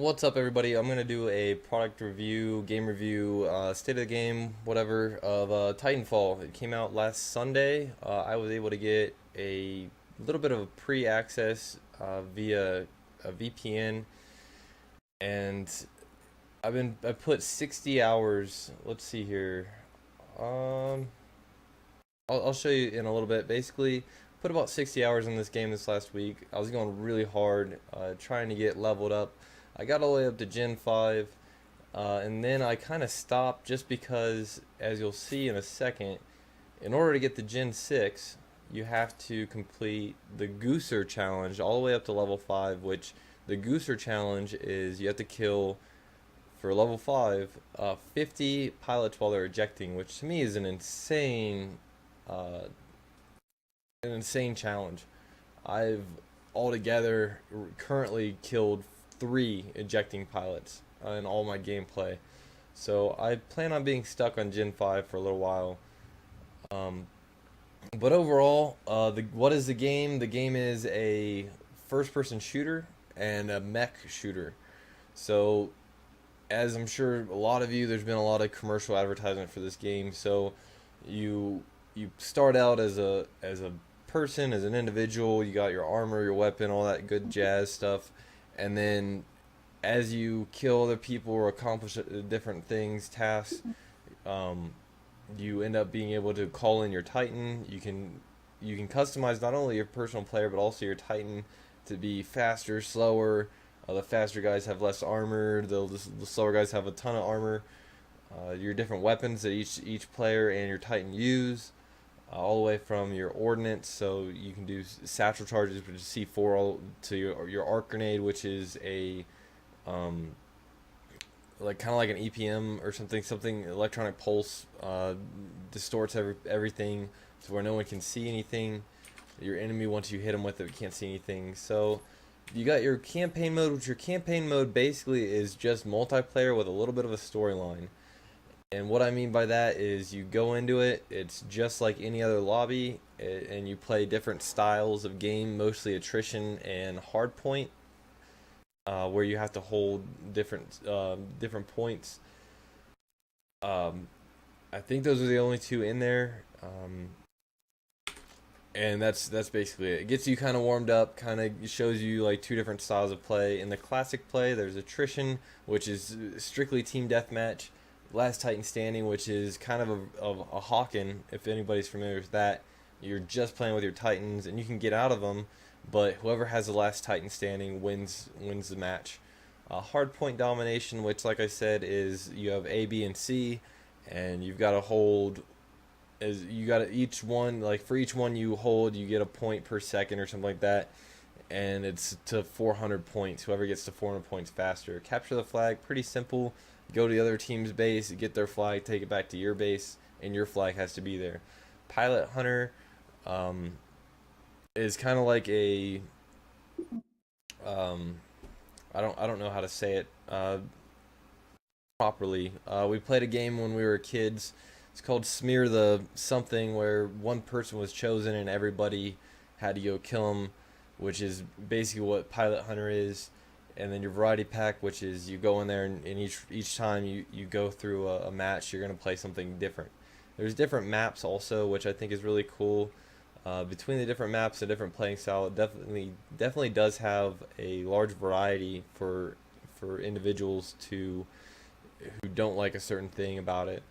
What's up, everybody? I'm gonna do a product review, game review, state of the game, whatever, of Titanfall. It came out last Sunday. I was able to get a little bit of pre-access via a VPN, and I put 60 hours. Let's see here. Um, I'll show you in a little bit. Basically, put about 60 hours in this game this last week. I was going really hard, trying to get leveled up. I got all the way up to Gen 5, and then I kind of stopped just because, as you'll see in a second, in order to get to Gen 6, you have to complete the Gooser challenge all the way up to level 5, which the Gooser challenge is you have to kill, for level 5, 50 pilots while they're ejecting, which to me is uh, an insane challenge. I've altogether currently killed 3 ejecting pilots in all my gameplay. So I plan on being stuck on Gen 5 for a little while. Um, but overall, what is the game? The game is a first-person shooter and a mech shooter. So, as I'm sure a lot of you, there's been a lot of commercial advertisement for this game. So, you you start out as a person, as an individual. You got your armor, your weapon, all that good jazz stuff, and then as you kill other people or accomplish different things, tasks, um, you end up being able to call in your Titan. You can customize not only your personal player but also your Titan to be faster, slower. The faster guys have less armor. The slower guys have a ton of armor. Your different weapons that each player and your Titan use, all the way from your ordnance. So you can do satchel charges, which is C4, all to your arc grenade, which is a um, like kind of like an EPM or something electronic pulse, distorts everything to where no one can see anything. Your enemy, once you hit them with it, can't see anything. So you got your campaign mode, which your campaign mode basically is just multiplayer with a little bit of a storyline. And what I mean by that is you go into it, it's just like any other lobby, and you play different styles of game, mostly attrition and hardpoint, where you have to hold different points. Um, I think those are the only two in there, and that's basically it. It gets you kind of warmed up, kind of shows you like two different styles of play. In the classic play, there's attrition, which is strictly team deathmatch. Last Titan standing, which is kind of a Hawken, if anybody's familiar with that. You're just playing with your Titans, and you can get out of them, but whoever has the last Titan standing wins the match. Hard point domination, which, like I said, is you have A, B, and C, and you've got to hold. As you got to each one, like for each one you hold, you get a point per second or something like that, and it's to 400 points. Whoever gets to 400 points faster. Capture the flag, pretty simple. Go to the other team's base, get their flag, take it back to your base, and your flag has to be there. Pilot Hunter um, is kind of like a um, I don't know how to say it properly. We played a game when we were kids. It's called Smear the Something, where one person was chosen and everybody had to go kill him, which is basically what Pilot Hunter is. And then your variety pack, which is you go in there, and each time you go through a match, you're going to play something different. There's different maps also, which I think is really cool. Between the different maps and different playing style, it definitely does have a large variety for individuals who don't like a certain thing about it.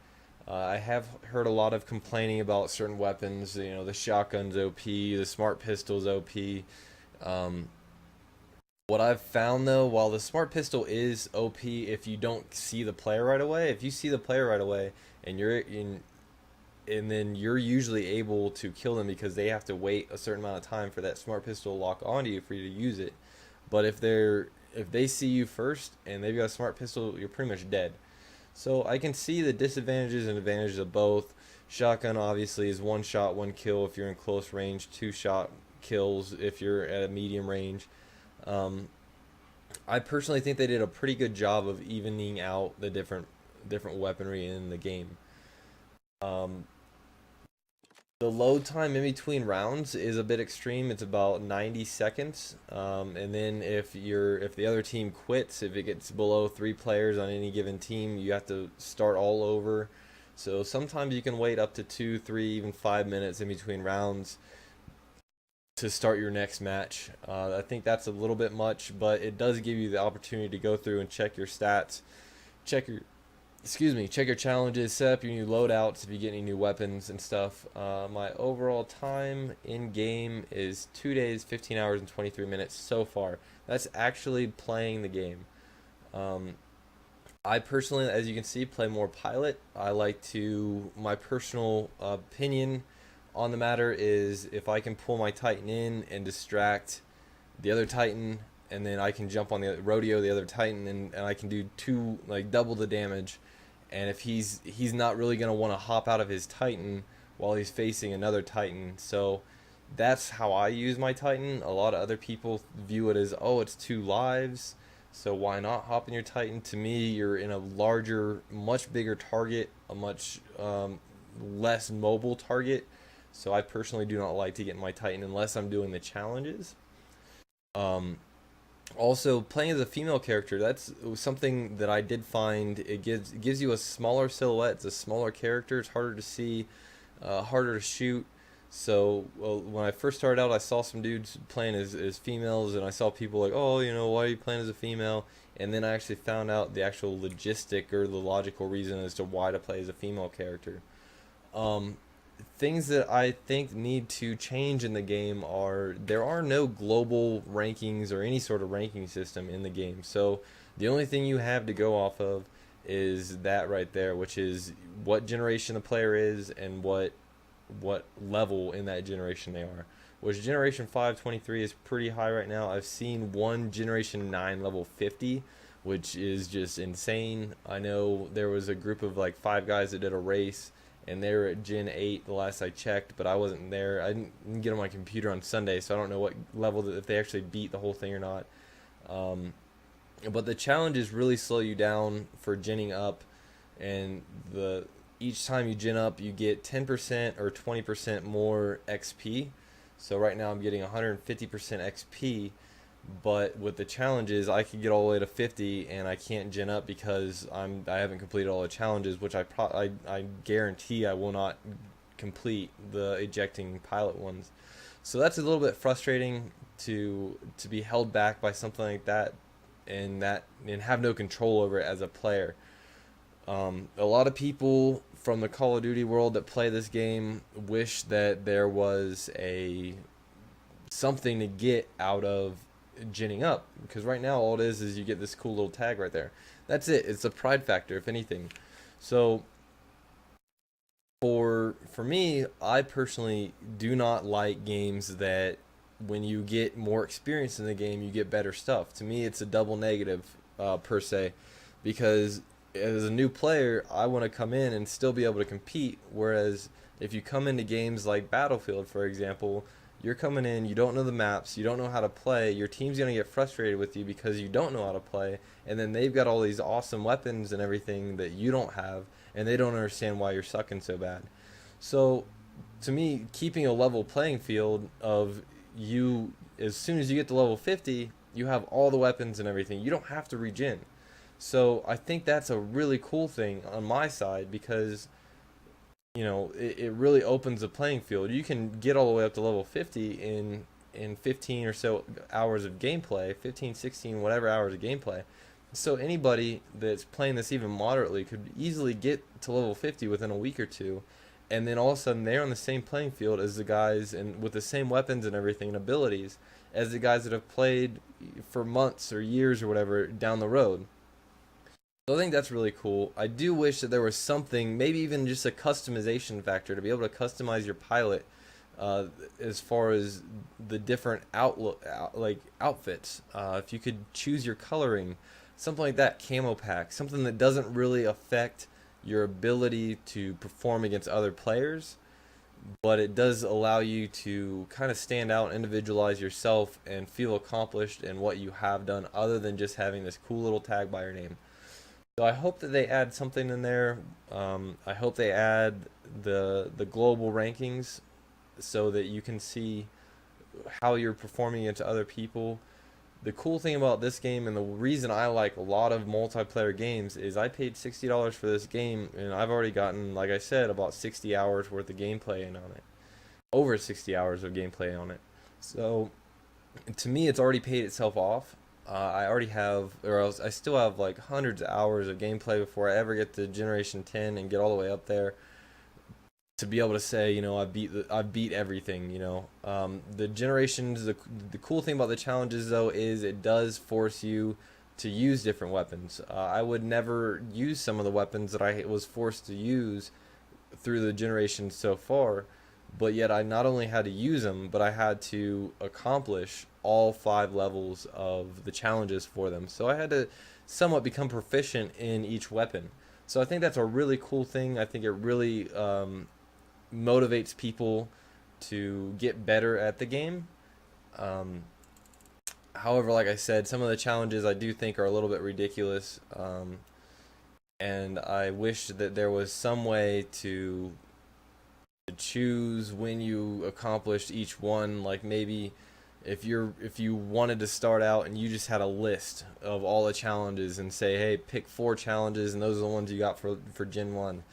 I have heard a lot of complaining about certain weapons. You know, the shotgun's OP, the smart pistol's OP. Um, what I've found though, while the smart pistol is OP, if you don't see the player right away, if you see the player right away and and then you're usually able to kill them because they have to wait a certain amount of time for that smart pistol to lock onto you for you to use it. But if they see you first and they've got a smart pistol, you're pretty much dead. So I can see the disadvantages and advantages of both. Shotgun obviously is one shot, one kill if you're in close range, two shot kills if you're at a medium range. Um, I personally think they did a pretty good job of evening out the different weaponry in the game. Um, The load time in between rounds is a bit extreme. It's about 90 seconds. And then if the other team quits, if it gets below 3 players on any given team, you have to start all over. So sometimes you can wait up to 2, 3, even 5 minutes in between rounds to start your next match. I think that's a little bit much, but it does give you the opportunity to go through and check your stats, check your check your challenges, set up your new loadouts if you get any new weapons and stuff. My overall time in game is 2 days, 15 hours, and 23 minutes so far. That's actually playing the game. Um, I personally, as you can see, play more pilot. I like to, my personal opinion on the matter is if I can pull my Titan in and distract the other Titan, and then I can jump on the rodeo the other Titan, and I can do double the damage. And if he's not really gonna want to hop out of his Titan while he's facing another Titan, so that's how I use my Titan. A lot of other people view it as, oh, it's 2 lives, so why not hop in your Titan? To me, you're in a larger, much bigger target, a much less mobile target. So I personally do not like to get in my Titan unless I'm doing the challenges. Um, Also, playing as a female character, that's something that I did find. It gives you a smaller silhouette. It's a smaller character. It's harder to see, harder to shoot. So when I first started out, I saw some dudes playing as females, and I saw people like, oh, why are you playing as a female? And then I actually found out the actual logistic or the logical reason as to why to play as a female character. Um, Things that I think need to change in the game are there are no global rankings or any sort of ranking system in the game. So the only thing you have to go off of is that right there, which is what generation the player is and what level in that generation they are. Which Generation 523 is pretty high right now. I've seen one Generation 9 level 50, which is just insane. I know there was a group of like 5 guys that did a race, and they were at Gen 8 the last I checked, but I wasn't there. I didn't get on my computer on Sunday, so I don't know what level, if they actually beat the whole thing or not. Um, but the challenges really slow you down for genning up, and the each time you gen up, you get 10% or 20% more XP. So right now I'm getting 150% XP, but with the challenges, I could get all the way to 50, and I can't gen up because I haven't completed all the challenges, which I guarantee I will not complete the ejecting pilot ones. So that's a little bit frustrating to be held back by something like that, and have no control over it as a player. A lot of people from the Call of Duty world that play this game wish that there was a something to get out of ginning up, because right now all it is you get this cool little tag right there. That's it. It's a pride factor, if anything. So for me, I personally do not like games that when you get more experience in the game, you get better stuff. To me, it's a double negative, per se, because as a new player, I want to come in and still be able to compete. Whereas if you come into games like Battlefield, for example, you're coming in, you don't know the maps, you don't know how to play, your team's going to get frustrated with you because you don't know how to play, and then they've got all these awesome weapons and everything that you don't have, and they don't understand why you're sucking so bad. So, to me, keeping a level playing field of you, as soon as you get to level 50, you have all the weapons and everything. You don't have to regen. So, I think that's a really cool thing on my side, because it really opens the playing field. You can get all the way up to level 50 in 15 or so hours of gameplay, 15, 16, whatever hours of gameplay. So anybody that's playing this even moderately could easily get to level 50 within a week or two, and then all of a sudden they're on the same playing field as the guys, and with the same weapons and everything and abilities as the guys that have played for months or years or whatever down the road. So I think that's really cool. I do wish that there was something, maybe even just a customization factor, to be able to customize your pilot, uh, as far as the different like outfits. If you could choose your coloring, something like that, camo pack, something that doesn't really affect your ability to perform against other players, but it does allow you to kind of stand out, individualize yourself, and feel accomplished in what you have done, other than just having this cool little tag by your name. So I hope that they add something in there. I hope they add the global rankings. so that you can see how you're performing against other people. The cool thing about this game, and the reason I like a lot of multiplayer games, is I paid $60 for this game, and I've already gotten, like I said, about 60 hours worth of gameplay in on it. Over 60 hours of gameplay on it. So to me, it's already paid itself off. I already have, or else I still have like hundreds of hours of gameplay before I ever get to Generation 10 and get all the way up there to be able to say, I beat everything. The generations. The cool thing about the challenges though is it does force you to use different weapons. I would never use some of the weapons that I was forced to use through the generations so far, but yet I not only had to use them, but I had to accomplish all 5 levels of the challenges for them. So I had to somewhat become proficient in each weapon. So I think that's a really cool thing. I think it really motivates people to get better at the game. However, like I said, some of the challenges I do think are a little bit ridiculous, and I wish that there was some way to choose when you accomplished each one. Like maybe if you wanted to start out and you just had a list of all the challenges and say, hey, pick 4 challenges and those are the ones you got for Gen 1.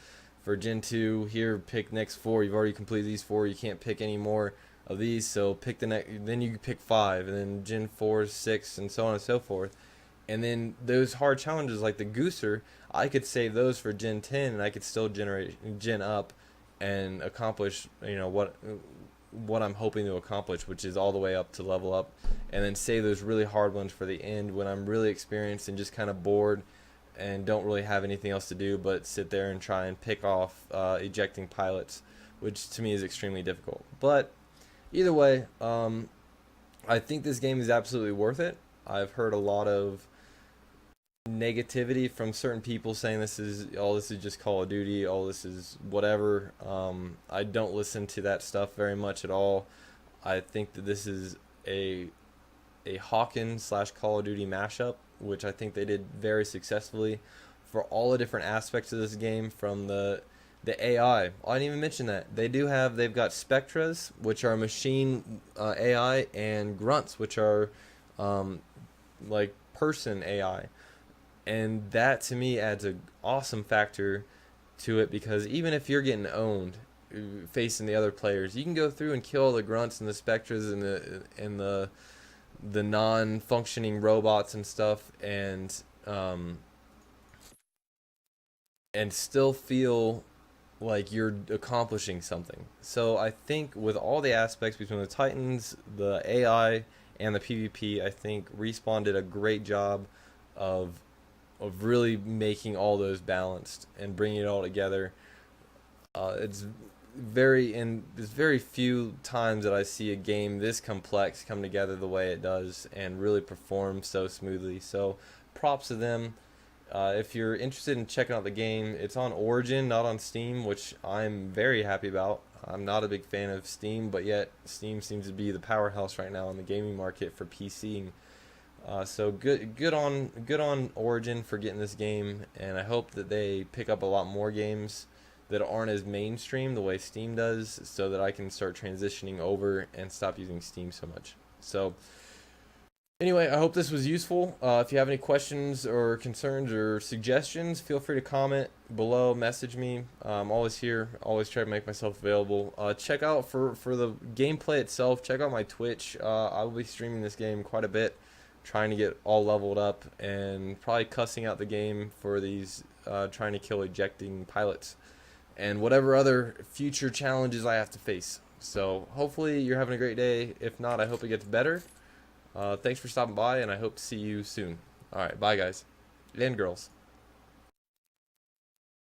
For Gen 2, here, pick next 4. You've already completed these 4. You can't pick any more of these, so pick the next. Then you can pick 5, and then Gen 4, 6, and so on and so forth. And then those hard challenges like the Gooser, I could save those for Gen 10, and I could still Gen up and accomplish, what I'm hoping to accomplish, which is all the way up to level up, and then save those really hard ones for the end when I'm really experienced and just kind of bored and don't really have anything else to do but sit there and try and pick off ejecting pilots, which to me is extremely difficult. But either way, I think this game is absolutely worth it. I've heard a lot of negativity from certain people saying this is just Call of Duty, this is whatever. I don't listen to that stuff very much at all. I think that this is a Hawken / Call of Duty mashup, which I think they did very successfully for all the different aspects of this game. From the AI, I didn't even mention that they've got Spectras, which are machine AI, and Grunts, which are like person AI. And that to me adds an awesome factor to it, because even if you're getting owned facing the other players, you can go through and kill the Grunts and the Spectras and the non-functioning robots and stuff, and still feel like you're accomplishing something. So I think with all the aspects between the Titans, the AI, and the PvP, I think Respawn did a great job of really making all those balanced and bringing it all together. There's very few times that I see a game this complex come together the way it does and really perform so smoothly. So props to them. If you're interested in checking out the game, it's on Origin, not on Steam, which I'm very happy about. I'm not a big fan of Steam, but yet Steam seems to be the powerhouse right now in the gaming market for PCing. So good on Origin for getting this game, and I hope that they pick up a lot more games that aren't as mainstream the way Steam does, so that I can start transitioning over and stop using Steam so much. So anyway, I hope this was useful. If you have any questions or concerns or suggestions, feel free to comment below, message me. I'm always here, always try to make myself available. Check out for the gameplay itself, check out my Twitch. I will be streaming this game quite a bit, trying to get all leveled up, and probably cussing out the game for these trying to kill ejecting pilots and whatever other future challenges I have to face. So hopefully you're having a great day. If not, I hope it gets better. Thanks for stopping by, and I hope to see you soon. Alright, bye guys and girls.